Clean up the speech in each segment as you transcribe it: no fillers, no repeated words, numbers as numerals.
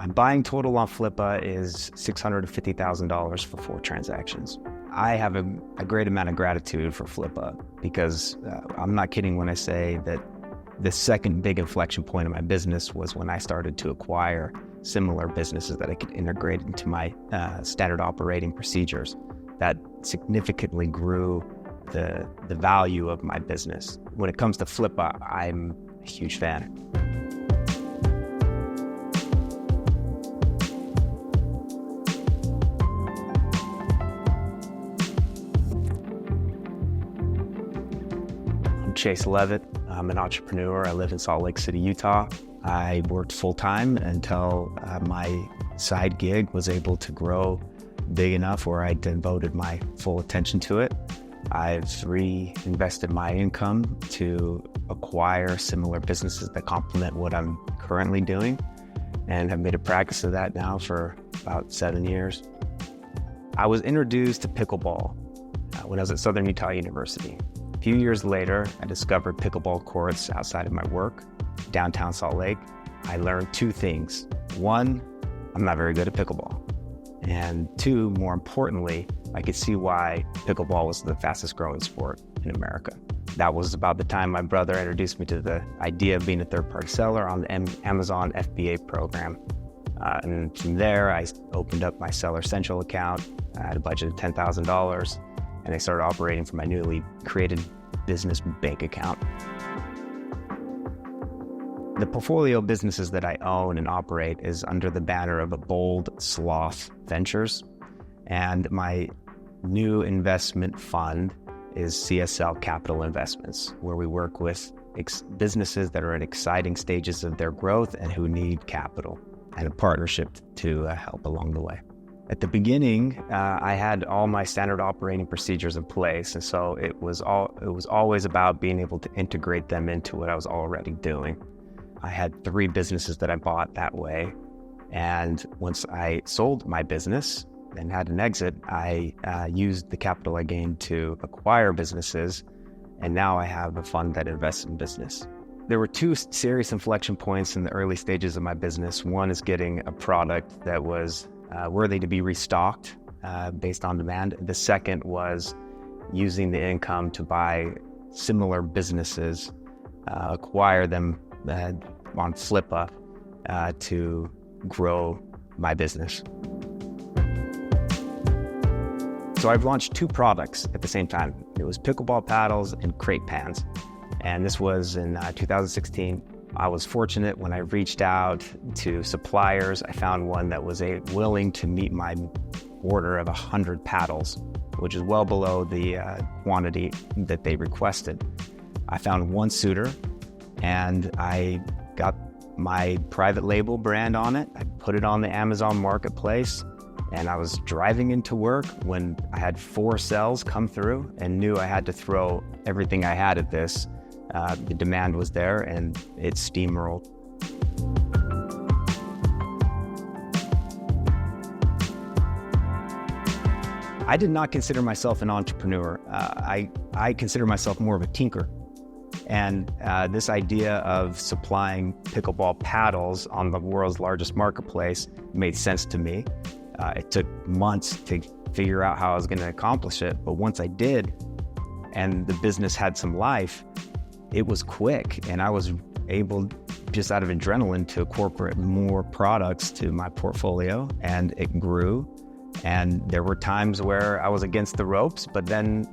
My buying total on Flippa is $650,000 for 4 transactions. I have a great amount of gratitude for Flippa because I'm not kidding when I say that the second big inflection point in my business was when I started to acquire similar businesses that I could integrate into my standard operating procedures. That significantly grew the value of my business. When it comes to Flippa, I'm a huge fan. I'm Chase Levitt. I'm an entrepreneur. I live in Salt Lake City, Utah. I worked full-time until my side gig was able to grow big enough where I devoted my full attention to it. I've reinvested my income to acquire similar businesses that complement what I'm currently doing, and have made a practice of that now for about 7 years. I was introduced to pickleball when I was at Southern Utah University. A few years later, I discovered pickleball courts outside of my work, downtown Salt Lake. I learned 2 things. 1, I'm not very good at pickleball. And 2, more importantly, I could see why pickleball was the fastest growing sport in America. That was about the time my brother introduced me to the idea of being a third-party seller on the Amazon FBA program. And from there, I opened up my Seller Central account. I had a budget of $10,000, and I started operating from my newly created business bank account. The portfolio of businesses that I own and operate is under the banner of a Bold Sloth Ventures. And my new investment fund is CSL Capital Investments, where we work with businesses that are in exciting stages of their growth and who need capital and a partnership to help along the way. At the beginning, I had all my standard operating procedures in place. And so it was always about being able to integrate them into what I was already doing. I had 3 businesses that I bought that way. And once I sold my business and had an exit, I used the capital I gained to acquire businesses. And now I have a fund that invests in business. There were 2 serious inflection points in the early stages of my business. One is getting a product that was worthy to be restocked based on demand. The second was using the income to buy similar businesses, acquire them on Flippa to grow my business. So I've launched 2 products at the same time. It was pickleball paddles and crate pans. And this was in 2016. I was fortunate when I reached out to suppliers. I found one that was willing to meet my order of 100 paddles, which is well below the quantity that they requested. I found one suitor, and I got my private label brand on it. I put it on the Amazon marketplace, and I was driving into work when I had 4 sales come through and knew I had to throw everything I had at this. The demand was there, and it steamrolled. I did not consider myself an entrepreneur. I consider myself more of a tinker. And this idea of supplying pickleball paddles on the world's largest marketplace made sense to me. It took months to figure out how I was going to accomplish it. But once I did, and the business had some life, it was quick. And I was able, just out of adrenaline, to incorporate more products to my portfolio, and it grew. And there were times where I was against the ropes, but then,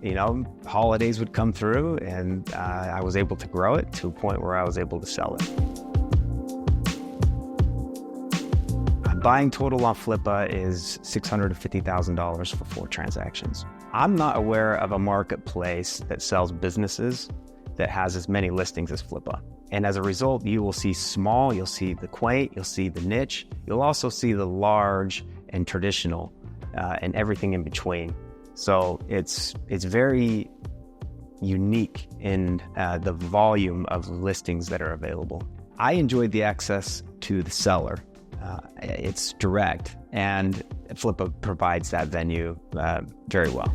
holidays would come through, and I was able to grow it to a point where I was able to sell it. My buying total on Flippa is $650,000 for 4 transactions. I'm not aware of a marketplace that sells businesses that has as many listings as Flippa. And as a result, you will see small, you'll see the quaint, you'll see the niche, you'll also see the large and traditional, and everything in between. So it's very unique in the volume of listings that are available. I enjoyed the access to the seller. It's direct, and Flippa provides that venue very well.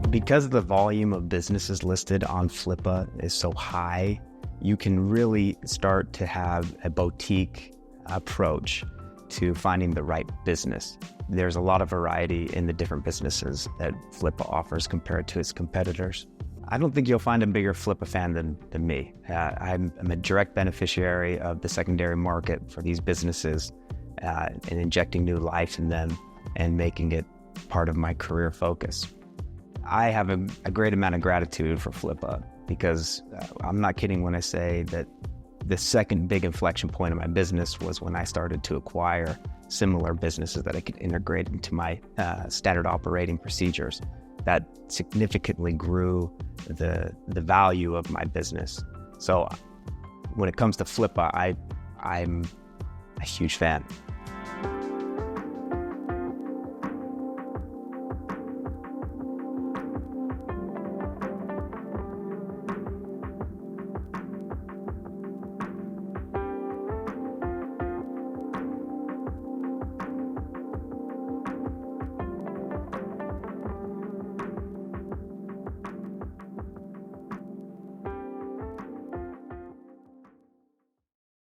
Because the volume of businesses listed on Flippa is so high, you can really start to have a boutique approach to finding the right business. There's a lot of variety in the different businesses that Flippa offers compared to its competitors. I don't think you'll find a bigger Flippa fan than me. I'm a direct beneficiary of the secondary market for these businesses and injecting new life in them and making it part of my career focus. I have a great amount of gratitude for Flippa because I'm not kidding when I say that the second big inflection point of my business was when I started to acquire similar businesses that I could integrate into my standard operating procedures. That significantly grew the value of my business. So when it comes to Flippa, I'm a huge fan.